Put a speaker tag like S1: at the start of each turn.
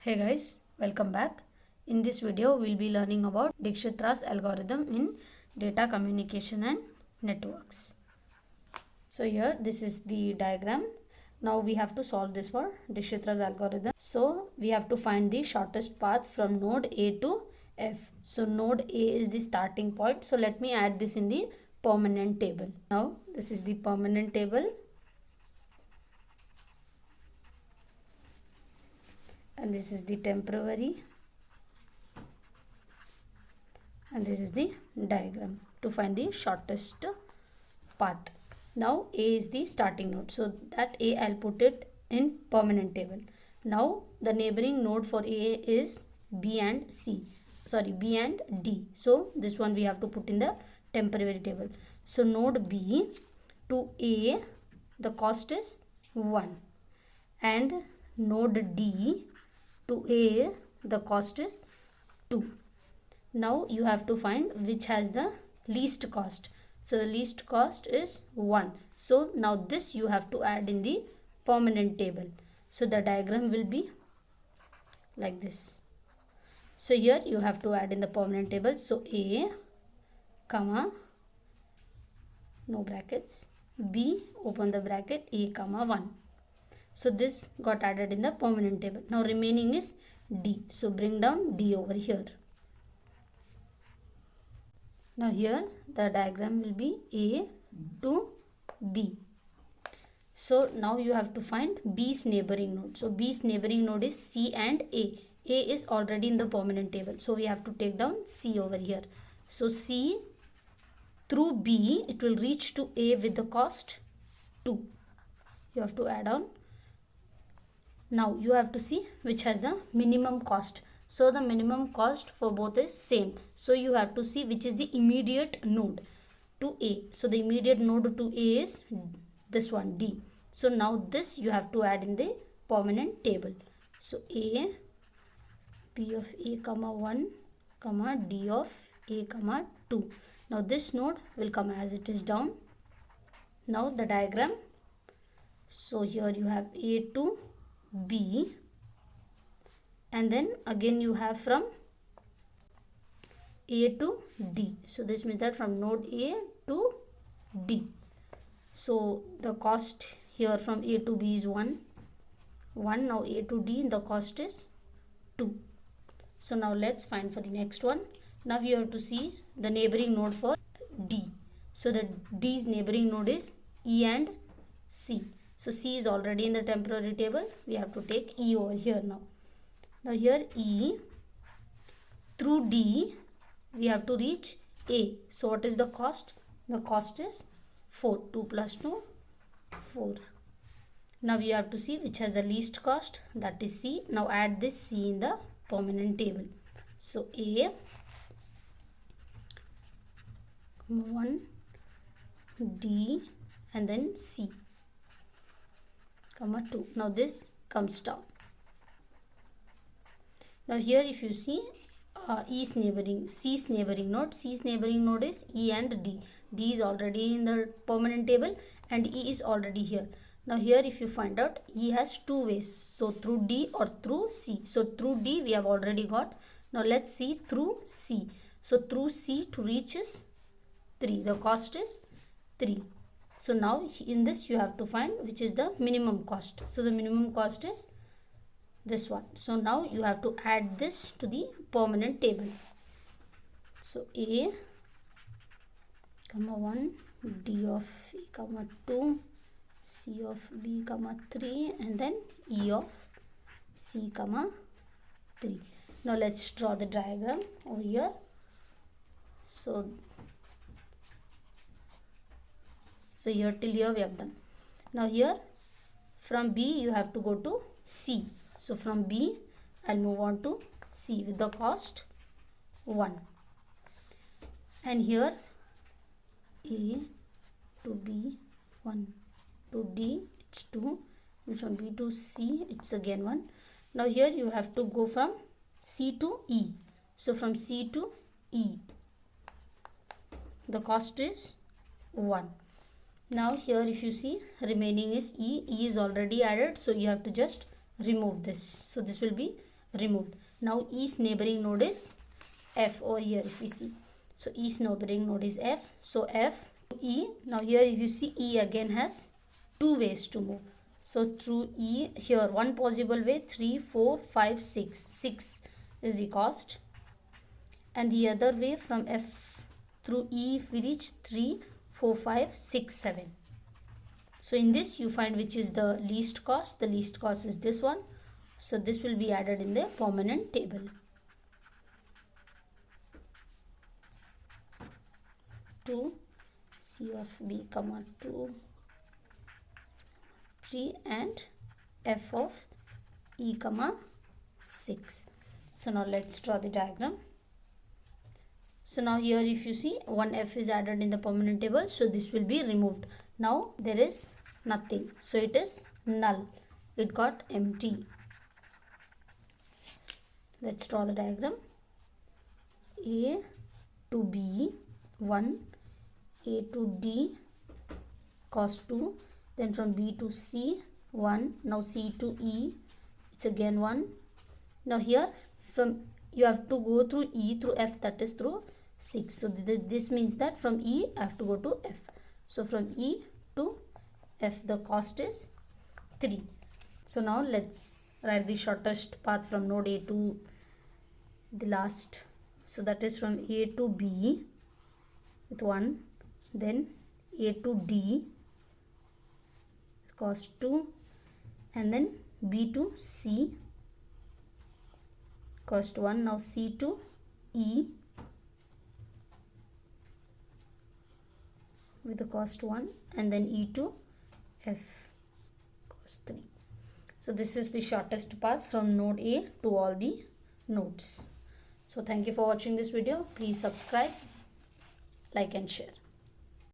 S1: Hey guys, welcome back. In this video, we'll be learning about Dikshitra's algorithm in data communication and networks. So here, this is the diagram. Now we have to solve this for Dikshitra's algorithm. So we have to find the shortest path from node A to F. So node A is the starting point. So let me add this in the permanent table. Now this is the permanent table. And this is the temporary, and this is the diagram to find the shortest path. Now A is the starting node, so that A I'll put it in permanent table. Now the neighboring node for A is B and B and D, so this one we have to put in the temporary table. So node B to A, the cost is 1, and node D to A, the cost is 2. Now you have to find which has the least cost. So the least cost is 1. So now this you have to add in the permanent table. So the diagram will be like this. So here you have to add in the permanent table. So A, comma, no brackets, B, open the bracket, A, comma, 1. So this got added in the permanent table. Now remaining is D. So bring down D over here. Now here the diagram will be A to B. So now you have to find B's neighboring node. So B's neighboring node is C and A. A is already in the permanent table. So we have to take down C over here. So C through B, it will reach to A with the cost 2. You have to add on. Now you have to see which has the minimum cost. So the minimum cost for both is same. So you have to see which is the immediate node to A. So the immediate node to A is this one, D. So now this you have to add in the permanent table. So A, P of A comma 1 comma D of A comma 2. Now this node will come as it is down. Now the diagram. So here you have A to B, and then again you have from A to D. So this means that from node A to D. So the cost here from A to B is 1. Now A to D, the cost is 2. So now let's find for the next one. Now you have to see the neighboring node for D. So the D's neighboring node is E and C. So C is already in the temporary table. We have to take E over here now. Now here E through D, we have to reach A. So what is the cost? The cost is 4. 2 plus 2, 4. Now we have to see which has the least cost. That is C. Now add this C in the permanent table. So A, 1, D, and then C, comma 2. Now this comes down. Now here if you see C's neighboring node is E and D. D is already in the permanent table and E is already here. Now here if you find out, E has two ways. So through D or through C. So through D we have already got. Now let's see through C. So through C to reach is 3. The cost is 3. So now in this you have to find which is the minimum cost. So the minimum cost is this one. So now you have to add this to the permanent table. So A, comma 1, D of E, comma 2, C of B, comma 3, and then E of C, comma 3. Now let's draw the diagram over here. So here till here we have done. Now here from B you have to go to C. So from B I'll move on to C with the cost 1. And here A to B 1, to D it's 2, and from B to C it's again 1. Now here you have to go from C to E. So from C to E the cost is 1. Now here if you see remaining is E. E is already added, so you have to just remove this. So this will be removed. Now E's neighboring node is F over here if we see. So E's neighboring node is F. So F to E. Now here if you see, E again has two ways to move. So through E here, one possible way, 3, 4, 5, 6. 6 is the cost. And the other way from F through E, if we reach 3, 4, 5, 6, 7. So in this you find which is the least cost. The least cost is this one. So this will be added in the permanent table. 2 C of B comma 2 3 and F of E comma 6. So now let's draw the diagram. So now here if you see, one F is added in the permanent table, so this will be removed. Now there is nothing, so it is null. It got empty. Let's draw the diagram. A to B 1, A to D cost 2, then from B to C 1, now C to E it's again 1. Now here from you have to go through E through F, that is through 6. So this means that from E I have to go to F. So from E to F the cost is 3. So now let's write the shortest path from node A to the last. So that is from A to B with 1, then A to D cost 2, and then B to C cost 1. Now C to E with the cost 1, and then E to F cost 3. So this is the shortest path from node A to all the nodes. So thank you for watching this video. Please subscribe, like and share.